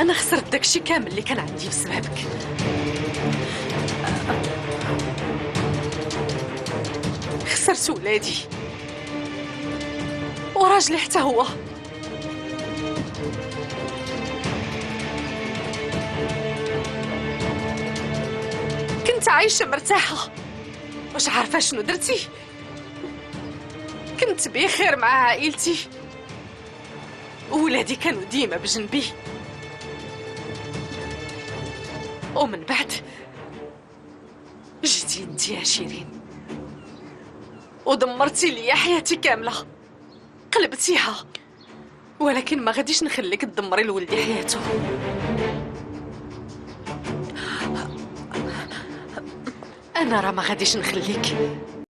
انا خسرت داكشي كامل اللي كان عندي بسببك. خسرت ولادي وراجلي حتى هو. كنت عايشة مرتاحة، واش عارفة شنو درتي؟ كنت بخير مع عائلتي، وولادي كانوا ديما بجنبي. ومن بعد جيتي انتي يا شيرين ودمرتي لي حياتي كاملة، قلبتيها. ولكن ما غاديش نخليك تدمري لولدي حياته. انا راه ما غاديش نخليك.